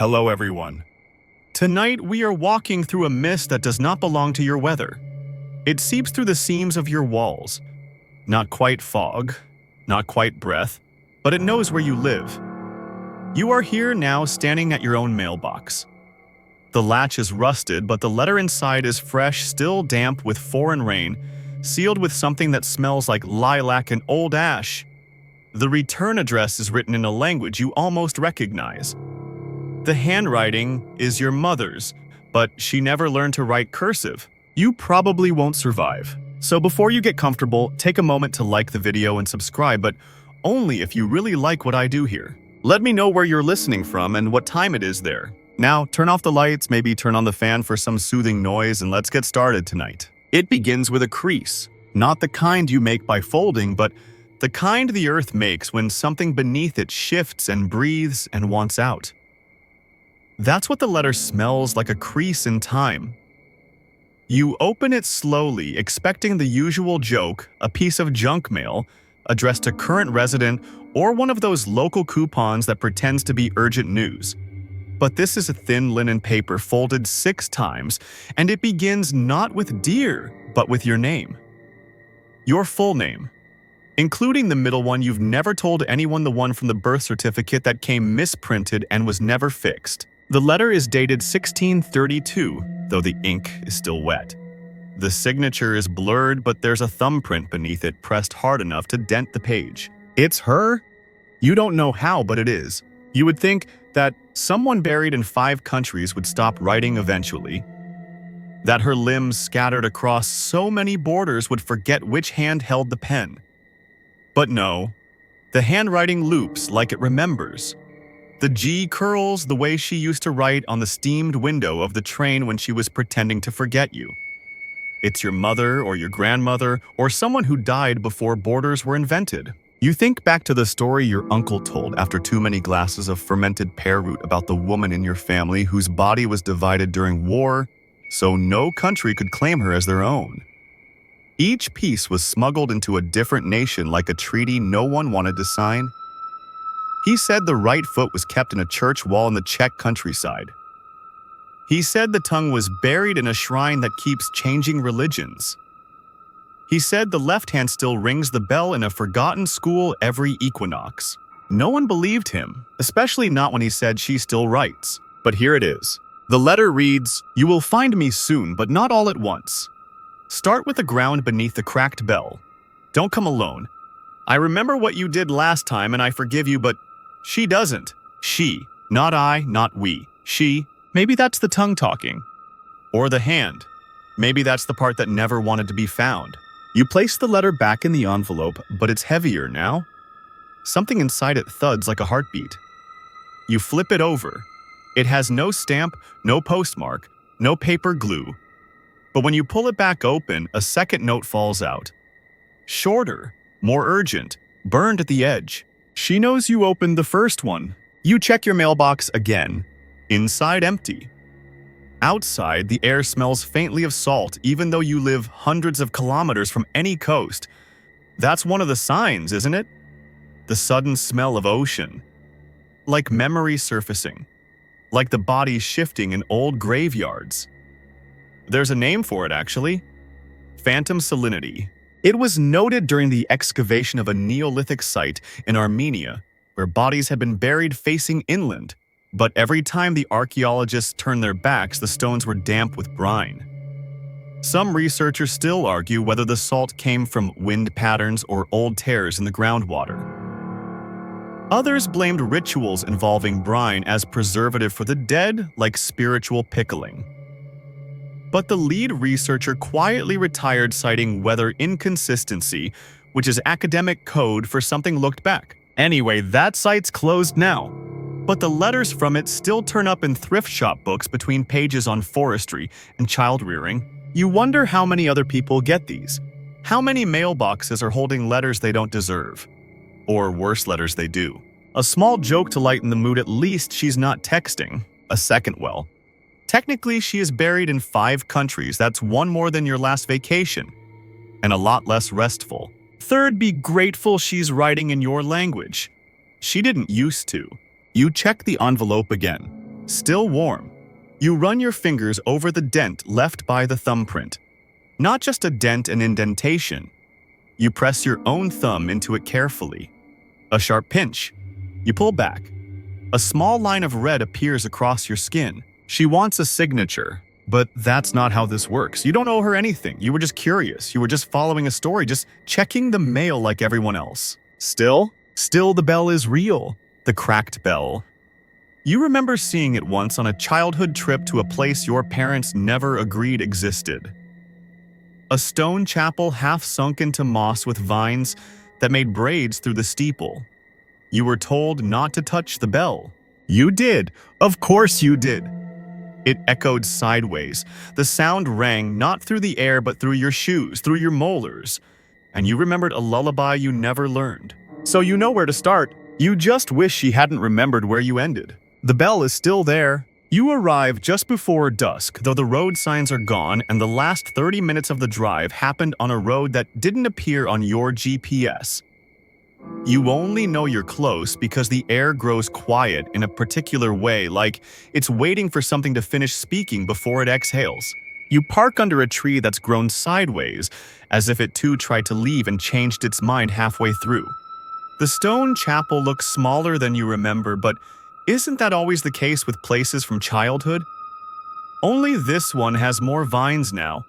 Hello everyone. Tonight we are walking through a mist that does not belong to your weather. It seeps through the seams of your walls. Not quite fog, not quite breath, but it knows where you live. You are here now standing at your own mailbox. The latch is rusted, but the letter inside is fresh, still damp with foreign rain, sealed with something that smells like lilac and old ash. The return address is written in a language you almost recognize. The handwriting is your mother's, but she never learned to write cursive. You probably won't survive. So before you get comfortable, take a moment to like the video and subscribe, but only if you really like what I do here. Let me know where you're listening from and what time it is there. Now, turn off the lights, maybe turn on the fan for some soothing noise, and let's get started tonight. It begins with a crease. Not the kind you make by folding, but the kind the earth makes when something beneath it shifts and breathes and wants out. That's what the letter smells like, a crease in time. You open it slowly, expecting the usual joke, a piece of junk mail, addressed to current resident, or one of those local coupons that pretends to be urgent news. But this is a thin linen paper folded 6 times, and it begins not with "Dear," but with your name. Your full name, including the middle one you've never told anyone, the one from the birth certificate that came misprinted and was never fixed. The letter is dated 1632, though the ink is still wet. The signature is blurred, but there's a thumbprint beneath it pressed hard enough to dent the page. It's her? You don't know how, but it is. You would think that someone buried in 5 countries would stop writing eventually. That her limbs scattered across so many borders would forget which hand held the pen. But no, the handwriting loops like it remembers. The G curls the way she used to write on the steamed window of the train when she was pretending to forget you. It's your mother or your grandmother or someone who died before borders were invented. You think back to the story your uncle told after too many glasses of fermented pear root about the woman in your family whose body was divided during war, so no country could claim her as their own. Each piece was smuggled into a different nation like a treaty no one wanted to sign. He said the right foot was kept in a church wall in the Czech countryside. He said the tongue was buried in a shrine that keeps changing religions. He said the left hand still rings the bell in a forgotten school every equinox. No one believed him, especially not when he said she still writes. But here it is. The letter reads, "You will find me soon, but not all at once. Start with the ground beneath the cracked bell. Don't come alone. I remember what you did last time and I forgive you, but she doesn't. She, not I, not we. She, maybe that's the tongue talking. Or the hand. Maybe that's the part that never wanted to be found." You place the letter back in the envelope, but it's heavier now. Something inside it thuds like a heartbeat. You flip it over. It has no stamp, no postmark, no paper glue. But when you pull it back open, a second note falls out. Shorter, more urgent, burned at the edge. She knows you opened the first one. You check your mailbox again. Inside empty. Outside, the air smells faintly of salt, even though you live hundreds of kilometers from any coast. That's one of the signs, isn't it? The sudden smell of ocean. Like memory surfacing. Like the body shifting in old graveyards. There's a name for it, actually. Phantom salinity. It was noted during the excavation of a Neolithic site in Armenia, where bodies had been buried facing inland. But every time the archaeologists turned their backs, the stones were damp with brine. Some researchers still argue whether the salt came from wind patterns or old tears in the groundwater. Others blamed rituals involving brine as preservative for the dead, like spiritual pickling. But the lead researcher quietly retired, citing weather inconsistency, which is academic code for something looked back. Anyway, that site's closed now. But the letters from it still turn up in thrift shop books between pages on forestry and child rearing. You wonder how many other people get these. How many mailboxes are holding letters they don't deserve? Or worse, letters they do. A small joke to lighten the mood, at least she's not texting. A second well. Technically, she is buried in 5 countries. That's one more than your last vacation. And a lot less restful. Third, be grateful she's writing in your language. She didn't used to. You check the envelope again. Still warm. You run your fingers over the dent left by the thumbprint. Not just a dent and indentation. You press your own thumb into it carefully. A sharp pinch. You pull back. A small line of red appears across your skin. She wants a signature, but that's not how this works. You don't owe her anything. You were just curious. You were just following a story, just checking the mail like everyone else. Still the bell is real. The cracked bell. You remember seeing it once on a childhood trip to a place your parents never agreed existed. A stone chapel half sunk into moss with vines that made braids through the steeple. You were told not to touch the bell. You did. Of course you did. It echoed sideways. The sound rang not through the air but through your shoes, through your molars. And you remembered a lullaby you never learned. So you know where to start. You just wish she hadn't remembered where you ended. The bell is still there. You arrive just before dusk, though the road signs are gone and the last 30 minutes of the drive happened on a road that didn't appear on your GPS. You only know you're close because the air grows quiet in a particular way, like it's waiting for something to finish speaking before it exhales. You park under a tree that's grown sideways, as if it too tried to leave and changed its mind halfway through. The stone chapel looks smaller than you remember, but isn't that always the case with places from childhood? Only this one has more vines now.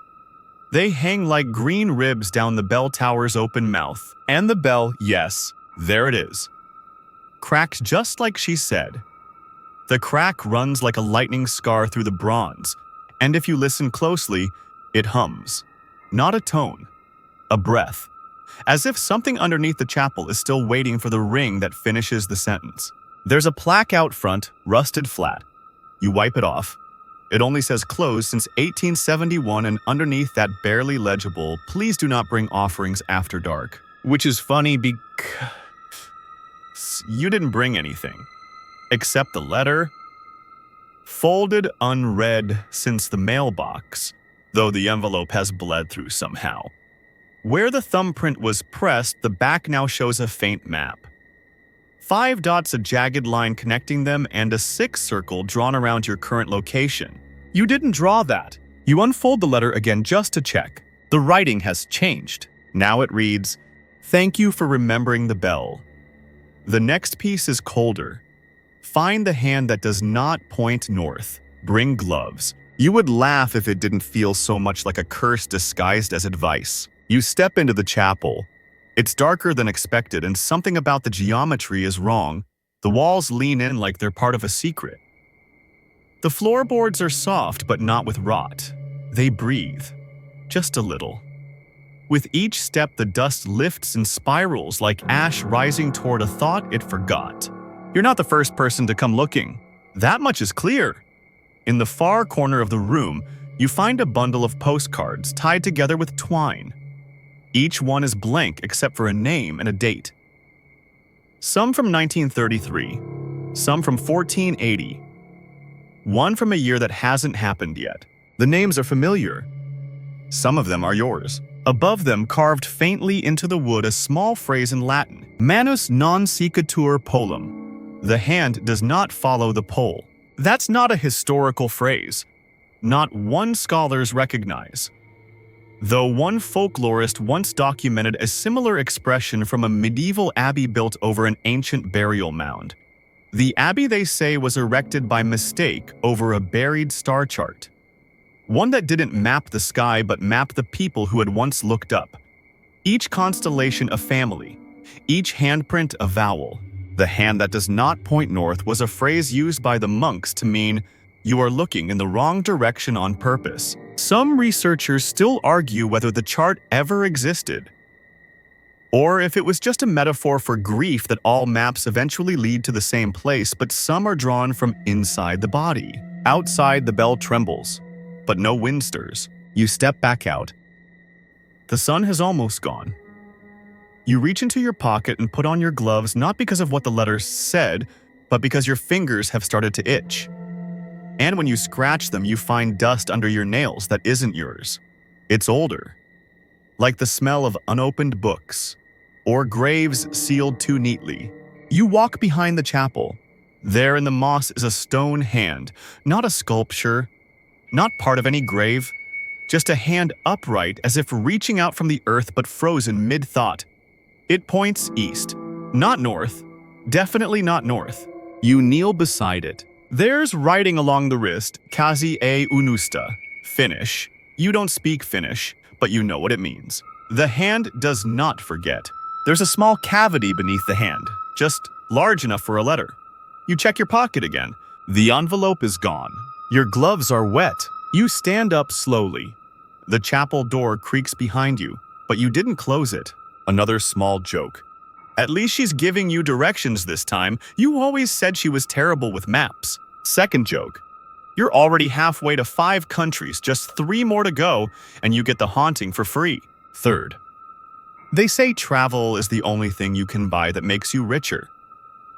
They hang like green ribs down the bell tower's open mouth. And the bell, yes, there it is. Cracked just like she said. The crack runs like a lightning scar through the bronze, and if you listen closely, it hums. Not a tone, a breath. As if something underneath the chapel is still waiting for the ring that finishes the sentence. There's a plaque out front, rusted flat. You wipe it off. It only says closed since 1871, and underneath that barely legible, please do not bring offerings after dark. Which is funny because you didn't bring anything. Except the letter. Folded unread since the mailbox, though the envelope has bled through somehow. Where the thumbprint was pressed, the back now shows a faint map. 5 dots, a jagged line connecting them, and a 6 circle drawn around your current location. You didn't draw that. You unfold the letter again just to check. The writing has changed. Now it reads, "Thank you for remembering the bell." The next piece is colder. Find the hand that does not point north. Bring gloves. You would laugh if it didn't feel so much like a curse disguised as advice. You step into the chapel. It's darker than expected, and something about the geometry is wrong. The walls lean in like they're part of a secret. The floorboards are soft, but not with rot. They breathe. Just a little. With each step, the dust lifts and spirals like ash rising toward a thought it forgot. You're not the first person to come looking. That much is clear. In the far corner of the room, you find a bundle of postcards tied together with twine. Each one is blank except for a name and a date. Some from 1933, some from 1480. One from a year that hasn't happened yet. The names are familiar. Some of them are yours. Above them, carved faintly into the wood, a small phrase in Latin, "Manus non sequitur polum." The hand does not follow the pole. That's not a historical phrase. Not one scholars recognize. Though one folklorist once documented a similar expression from a medieval abbey built over an ancient burial mound. The abbey, they say, was erected by mistake over a buried star chart. One that didn't map the sky but mapped the people who had once looked up. Each constellation a family, each handprint a vowel. The hand that does not point north was a phrase used by the monks to mean, "You are looking in the wrong direction on purpose." Some researchers still argue whether the chart ever existed, or if it was just a metaphor for grief that all maps eventually lead to the same place, but some are drawn from inside the body. Outside, the bell trembles, but no wind stirs. You step back out. The sun has almost gone. You reach into your pocket and put on your gloves, not because of what the letter said, but because your fingers have started to itch. And when you scratch them, you find dust under your nails that isn't yours. It's older, like the smell of unopened books, or graves sealed too neatly. You walk behind the chapel. There in the moss is a stone hand, not a sculpture, not part of any grave, just a hand upright as if reaching out from the earth but frozen mid-thought. It points east, not north, definitely not north. You kneel beside it. There's writing along the wrist, Kazi e unusta, Finnish. You don't speak Finnish, but you know what it means. The hand does not forget. There's a small cavity beneath the hand, just large enough for a letter. You check your pocket again. The envelope is gone. Your gloves are wet. You stand up slowly. The chapel door creaks behind you, but you didn't close it. Another small joke. At least she's giving you directions this time. You always said she was terrible with maps. Second joke. You're already halfway to 5 countries, just 3 more to go, and you get the haunting for free. Third. They say travel is the only thing you can buy that makes you richer.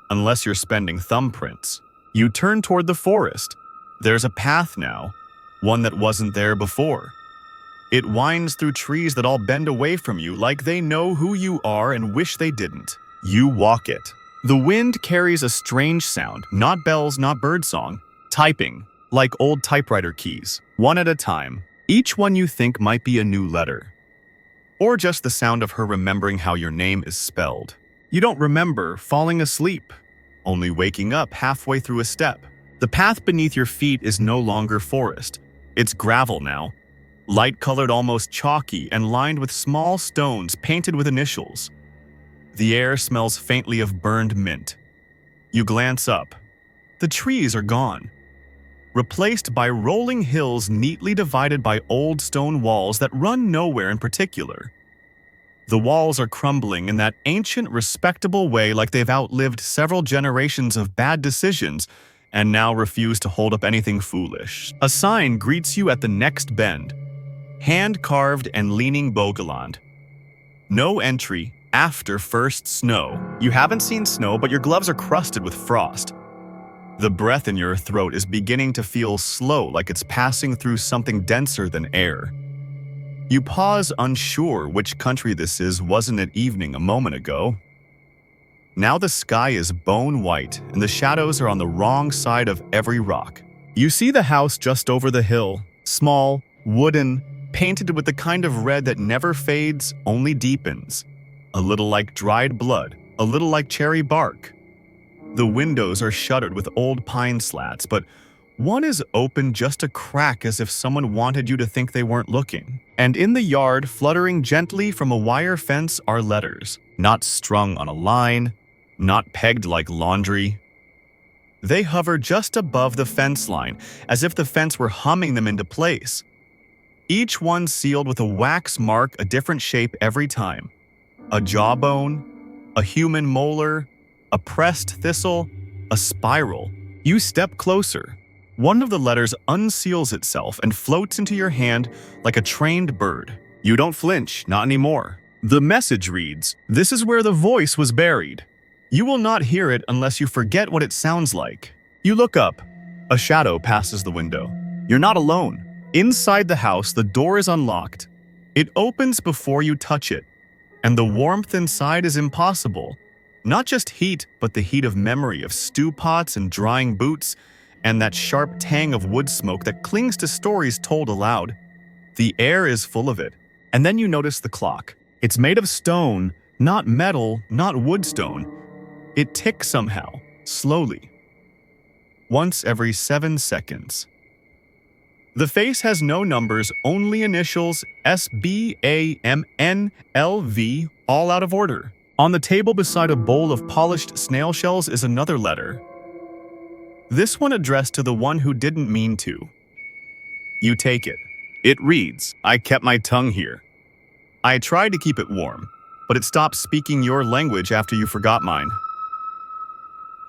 Unless you're spending thumbprints. You turn toward the forest. There's a path now, one that wasn't there before. It winds through trees that all bend away from you like they know who you are and wish they didn't. You walk it. The wind carries a strange sound, not bells, not birdsong. Typing, like old typewriter keys, one at a time. Each one you think might be a new letter. Or just the sound of her remembering how your name is spelled. You don't remember falling asleep, only waking up halfway through a step. The path beneath your feet is no longer forest. It's gravel now. Light-colored, almost chalky, and lined with small stones painted with initials. The air smells faintly of burned mint. You glance up. The trees are gone, replaced by rolling hills neatly divided by old stone walls that run nowhere in particular. The walls are crumbling in that ancient, respectable way like they've outlived several generations of bad decisions and now refuse to hold up anything foolish. A sign greets you at the next bend. Hand-carved and leaning Bogeland. No entry after first snow. You haven't seen snow, but your gloves are crusted with frost. The breath in your throat is beginning to feel slow, like it's passing through something denser than air. You pause, unsure which country this is. Wasn't it evening a moment ago? Now the sky is bone white, and the shadows are on the wrong side of every rock. You see the house just over the hill, small, wooden, painted with the kind of red that never fades, only deepens. A little like dried blood, a little like cherry bark. The windows are shuttered with old pine slats, but one is open just a crack as if someone wanted you to think they weren't looking. And in the yard, fluttering gently from a wire fence, are letters, not strung on a line, not pegged like laundry. They hover just above the fence line, as if the fence were humming them into place. Each one sealed with a wax mark, a different shape every time. A jawbone, a human molar, a pressed thistle, a spiral. You step closer. One of the letters unseals itself and floats into your hand like a trained bird. You don't flinch, not anymore. The message reads, "This is where the voice was buried." You will not hear it unless you forget what it sounds like. You look up. A shadow passes the window. You're not alone. Inside the house, the door is unlocked. It opens before you touch it, and the warmth inside is impossible. Not just heat, but the heat of memory of stew pots and drying boots, and that sharp tang of wood smoke that clings to stories told aloud. The air is full of it. And then you notice the clock. It's made of stone, not metal, not wood stone. It ticks somehow, slowly. Once every 7 seconds. The face has no numbers, only initials SBAMNLV, all out of order. On the table beside a bowl of polished snail shells is another letter. This one addressed to the one who didn't mean to. You take it. It reads, "I kept my tongue here. I tried to keep it warm, but it stopped speaking your language after you forgot mine."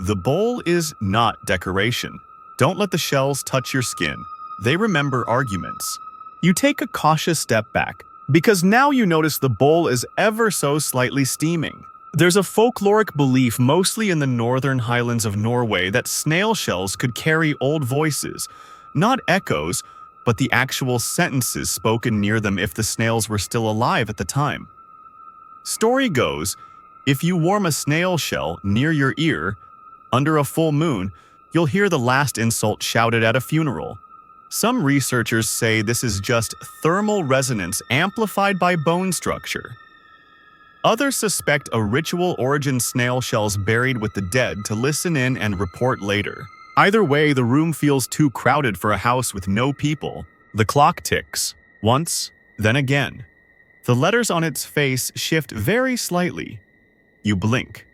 The bowl is not decoration. Don't let the shells touch your skin. They remember arguments. You take a cautious step back, because now you notice the bowl is ever so slightly steaming. There's a folkloric belief, mostly in the northern highlands of Norway, that snail shells could carry old voices, not echoes, but the actual sentences spoken near them if the snails were still alive at the time. Story goes, if you warm a snail shell near your ear, Under a full moon, you'll hear the last insult shouted at a funeral. Some researchers say this is just thermal resonance amplified by bone structure. Others suspect a ritual origin snail shells buried with the dead to listen in and report later. Either way, the room feels too crowded for a house with no people. The clock ticks. Once, then again. The letters on its face shift very slightly. You blink.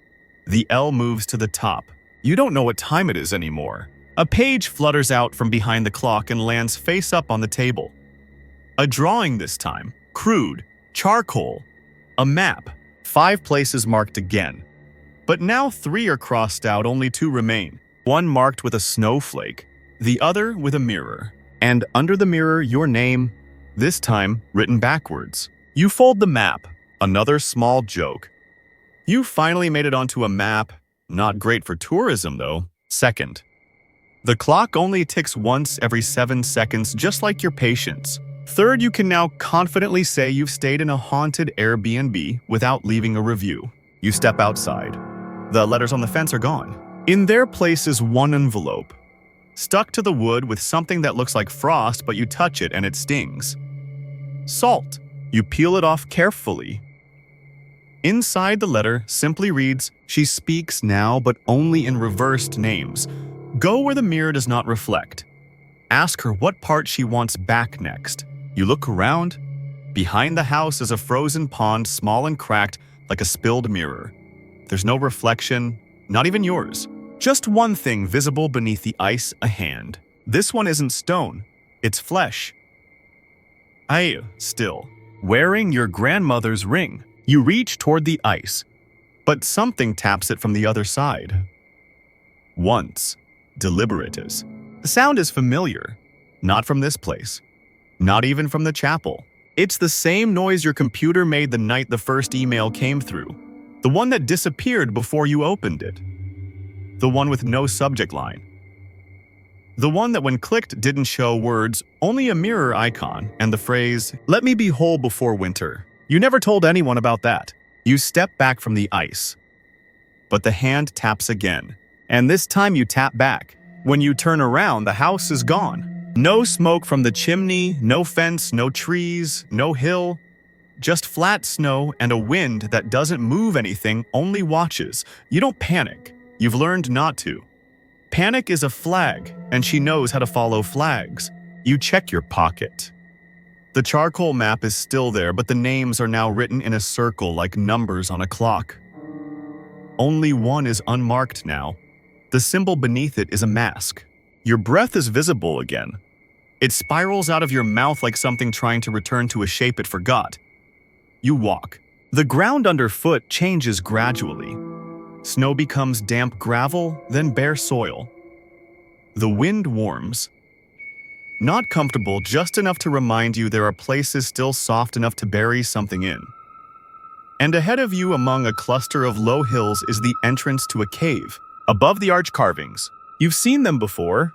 The L moves to the top. You don't know what time it is anymore. A page flutters out from behind the clock and lands face up on the table. A drawing this time. Crude. Charcoal. A map. 5 places marked again. But now 3 are crossed out, only 2 remain. One marked with a snowflake, the other with a mirror. And under the mirror, your name, this time written backwards. You fold the map. Another small joke. You finally made it onto a map. Not great for tourism, though. Second. The clock only ticks once every 7 seconds, just like your patience. Third, you can now confidently say you've stayed in a haunted Airbnb without leaving a review. You step outside. The letters on the fence are gone. In their place is one envelope, stuck to the wood with something that looks like frost, but you touch it and it stings. Salt. You peel it off carefully. Inside the letter simply reads, "She speaks now, but only in reversed names. Go where the mirror does not reflect. Ask her what part she wants back next." You look around. Behind the house is a frozen pond, small and cracked, like a spilled mirror. There's no reflection, not even yours. Just one thing visible beneath the ice, a hand. This one isn't stone, it's flesh. Still, wearing your grandmother's ring. You reach toward the ice, but something taps it from the other side. Once, deliberatus. The sound is familiar, not from this place. Not even from the chapel. It's the same noise your computer made the night the first email came through. The one that disappeared before you opened it. The one with no subject line. The one that when clicked didn't show words, only a mirror icon and the phrase, "Let me be whole before winter." You never told anyone about that. You step back from the ice. But the hand taps again. And this time you tap back. When you turn around, the house is gone. No smoke from the chimney, no fence, no trees, no hill. Just flat snow and a wind that doesn't move anything, only watches. You don't panic. You've learned not to. Panic is a flag, and she knows how to follow flags. You check your pocket. The charcoal map is still there, but the names are now written in a circle like numbers on a clock. Only one is unmarked now. The symbol beneath it is a mask. Your breath is visible again. It spirals out of your mouth like something trying to return to a shape it forgot. You walk. The ground underfoot changes gradually. Snow becomes damp gravel, then bare soil. The wind warms. Not comfortable, just enough to remind you there are places still soft enough to bury something in. And ahead of you among a cluster of low hills is the entrance to a cave. Above the arch carvings. You've seen them before.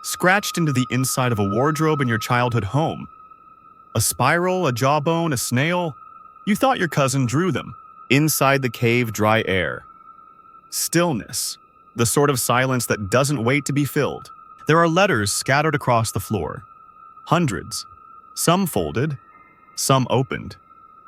Scratched into the inside of a wardrobe in your childhood home. A spiral, a jawbone, a snail. You thought your cousin drew them. Inside the cave, dry air. Stillness. The sort of silence that doesn't wait to be filled. There are letters scattered across the floor. Hundreds. Some folded. Some opened.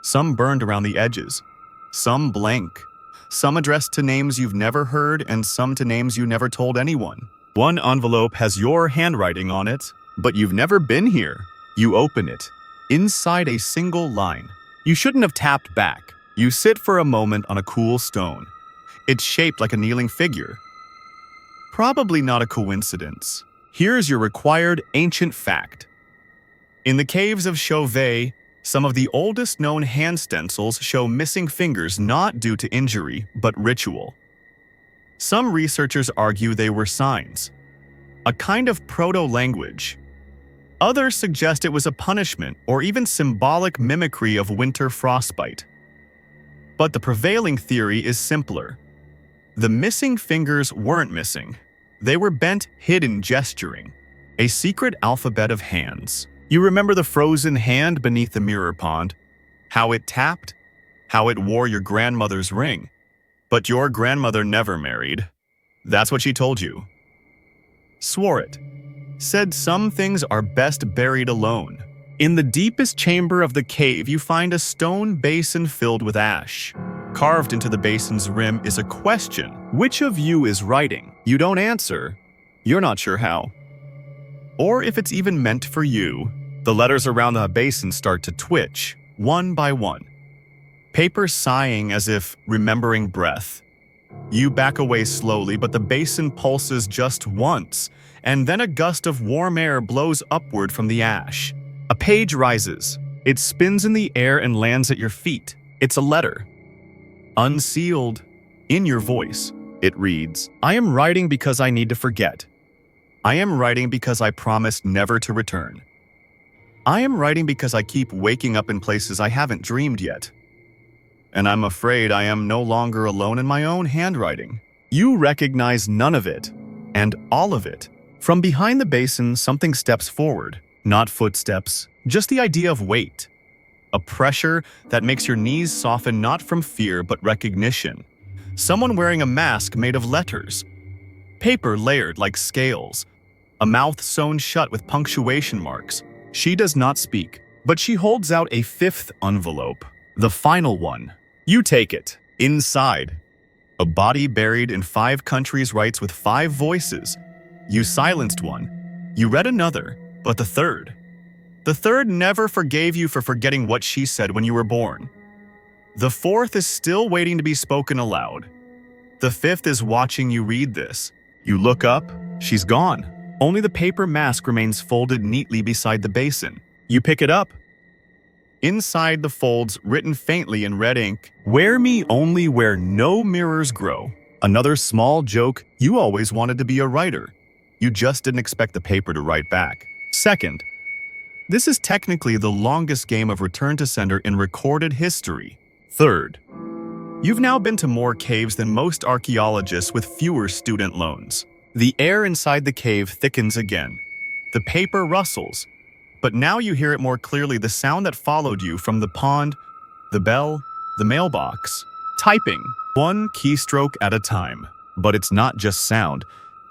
Some burned around the edges. Some blank. Some addressed to names you've never heard and some to names you never told anyone. One envelope has your handwriting on it, but you've never been here. You open it. Inside a single line. You shouldn't have tapped back. You sit for a moment on a cool stone. It's shaped like a kneeling figure. Probably not a coincidence. Here's your required ancient fact. In the caves of Chauvet, some of the oldest known hand stencils show missing fingers not due to injury, but ritual. Some researchers argue they were signs, a kind of proto-language. Others suggest it was a punishment or even symbolic mimicry of winter frostbite. But the prevailing theory is simpler. The missing fingers weren't missing. They were bent, hidden gesturing, a secret alphabet of hands. You remember the frozen hand beneath the mirror pond, how it tapped, how it wore your grandmother's ring. But your grandmother never married. That's what she told you. Swore it. Said some things are best buried alone. In the deepest chamber of the cave, you find a stone basin filled with ash. Carved into the basin's rim is a question. Which of you is writing? You don't answer. You're not sure how. Or if it's even meant for you. The letters around the basin start to twitch, one by one. Paper sighing as if remembering breath. You back away slowly, but the basin pulses just once, and then a gust of warm air blows upward from the ash. A page rises. It spins in the air and lands at your feet. It's a letter. Unsealed, in your voice, it reads, I am writing because I need to forget. I am writing because I promised never to return. I am writing because I keep waking up in places I haven't dreamed yet. And I'm afraid I am no longer alone in my own handwriting. You recognize none of it, and all of it. From behind the basin, something steps forward. Not footsteps, just the idea of weight. A pressure that makes your knees soften not from fear but recognition. Someone wearing a mask made of letters. Paper layered like scales. A mouth sewn shut with punctuation marks. She does not speak, but she holds out a fifth envelope. The final one. You take it. Inside. A body buried in 5 countries writes with 5 voices. You silenced one. You read another, but the third. The third never forgave you for forgetting what she said when you were born. The fourth is still waiting to be spoken aloud. The fifth is watching you read this. You look up, she's gone. Only the paper mask remains folded neatly beside the basin. You pick it up. Inside the folds, written faintly in red ink, wear me only where no mirrors grow. Another small joke, you always wanted to be a writer. You just didn't expect the paper to write back. Second, this is technically the longest game of return to sender in recorded history. Third, you've now been to more caves than most archaeologists with fewer student loans. The air inside the cave thickens again. The paper rustles, but now you hear it more clearly, the sound that followed you from the pond, the bell, the mailbox. Typing, one keystroke at a time. But it's not just sound,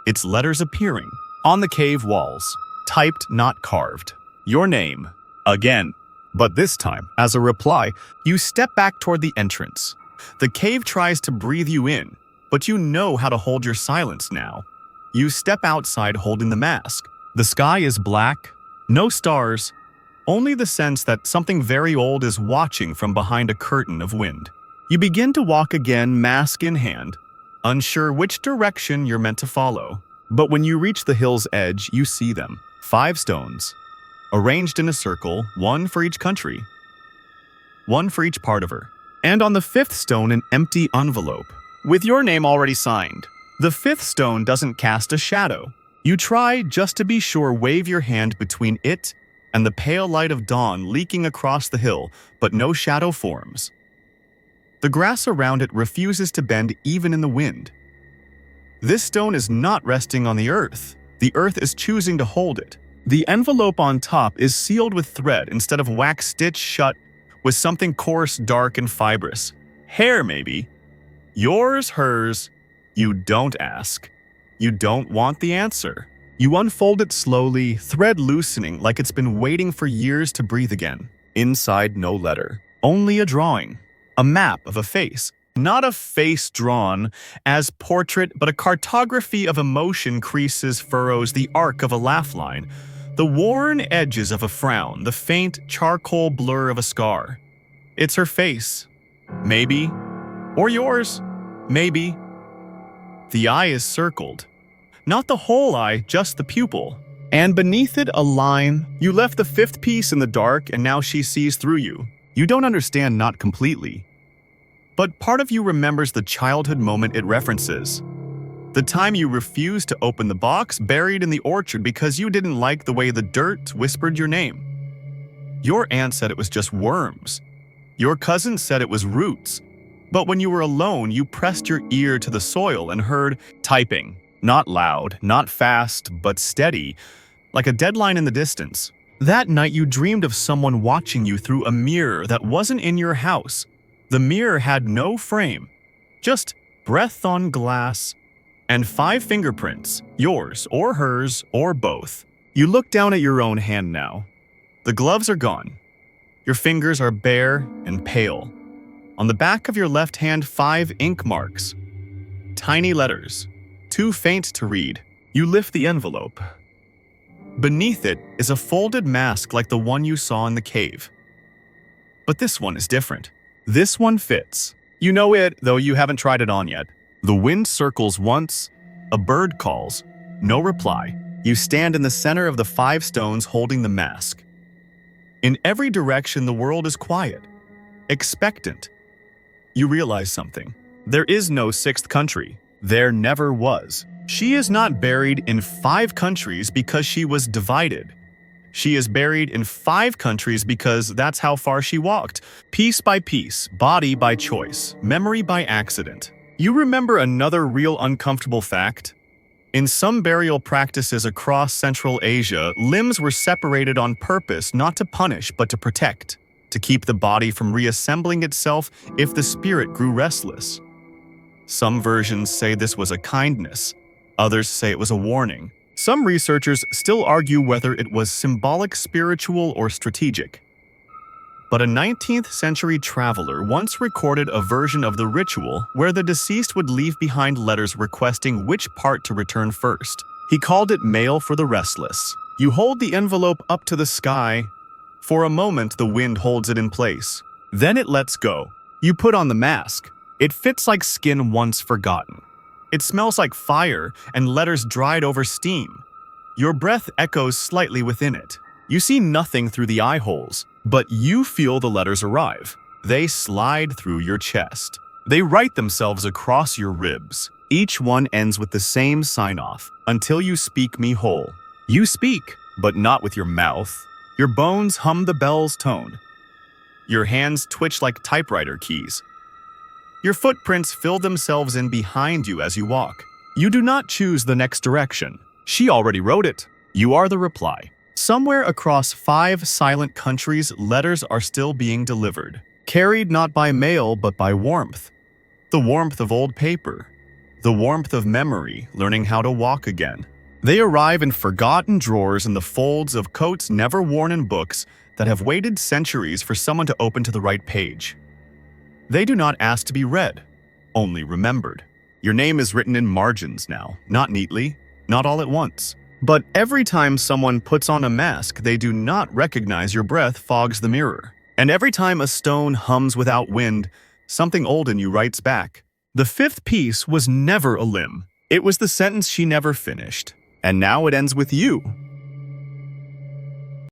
it's letters appearing on the cave walls, typed, not carved. Your name, again. But this time, as a reply, you step back toward the entrance. The cave tries to breathe you in, but you know how to hold your silence now. You step outside holding the mask. The sky is black, no stars, only the sense that something very old is watching from behind a curtain of wind. You begin to walk again, mask in hand, unsure which direction you're meant to follow. But when you reach the hill's edge, you see them. 5 stones, arranged in a circle, one for each country, one for each part of her. And on the 5th stone, an empty envelope, with your name already signed. The 5th stone doesn't cast a shadow. You try, just to be sure, wave your hand between it and the pale light of dawn leaking across the hill, but no shadow forms. The grass around it refuses to bend even in the wind. This stone is not resting on the earth. The earth is choosing to hold it. The envelope on top is sealed with thread instead of wax stitched shut with something coarse, dark, and fibrous. Hair, maybe. Yours, hers. You don't ask. You don't want the answer. You unfold it slowly, thread loosening like it's been waiting for years to breathe again. Inside, no letter. Only a drawing. A map of a face. Not a face drawn as portrait, but a cartography of emotion, creases, furrows, the arc of a laugh line, the worn edges of a frown, the faint charcoal blur of a scar. It's her face. Maybe. Or yours. Maybe. The eye is circled. Not the whole eye, just the pupil. And beneath it, a line. You left the 5th piece in the dark, and now she sees through you. You don't understand, not completely. But part of you remembers the childhood moment it references. The time you refused to open the box buried in the orchard because you didn't like the way the dirt whispered your name. Your aunt said it was just worms. Your cousin said it was roots. But when you were alone, you pressed your ear to the soil and heard typing. Not loud, not fast, but steady, like a deadline in the distance. That night you dreamed of someone watching you through a mirror that wasn't in your house. The mirror had no frame, just breath on glass and 5 fingerprints, yours or hers or both. You look down at your own hand now. The gloves are gone. Your fingers are bare and pale. On the back of your left hand, 5 ink marks. Tiny letters, too faint to read. You lift the envelope. Beneath it is a folded mask like the one you saw in the cave. But this one is different. This one fits. You know it, though you haven't tried it on yet. The wind circles once, a bird calls. No reply. You stand in the center of the 5 stones holding the mask. In every direction, the world is quiet, expectant. You realize something. There is no 6th country. There never was. She is not buried in 5 countries because she was divided. She is buried in 5 countries because that's how far she walked, piece by piece, body by choice, memory by accident. You remember another real uncomfortable fact? In some burial practices across Central Asia, limbs were separated on purpose not to punish but to protect, to keep the body from reassembling itself if the spirit grew restless. Some versions say this was a kindness. Others say it was a warning. Some researchers still argue whether it was symbolic, spiritual, or strategic. But a 19th century traveler once recorded a version of the ritual where the deceased would leave behind letters requesting which part to return first. He called it mail for the restless. You hold the envelope up to the sky. For a moment, the wind holds it in place. Then it lets go. You put on the mask. It fits like skin once forgotten. It smells like fire and letters dried over steam. Your breath echoes slightly within it. You see nothing through the eye holes, but you feel the letters arrive. They slide through your chest. They write themselves across your ribs. Each one ends with the same sign-off, until you speak me whole. You speak, but not with your mouth. Your bones hum the bell's tone. Your hands twitch like typewriter keys. Your footprints fill themselves in behind you as you walk. You do not choose the next direction. She already wrote it. You are the reply. Somewhere across 5 silent countries, letters are still being delivered, carried not by mail but by warmth. The warmth of old paper. The warmth of memory, learning how to walk again. They arrive in forgotten drawers in the folds of coats never worn in books that have waited centuries for someone to open to the right page. They do not ask to be read, only remembered. Your name is written in margins now, not neatly, not all at once. But every time someone puts on a mask they do not recognize, your breath fogs the mirror. And every time a stone hums without wind, something old in you writes back. The 5th piece was never a limb. It was the sentence she never finished. And now it ends with you.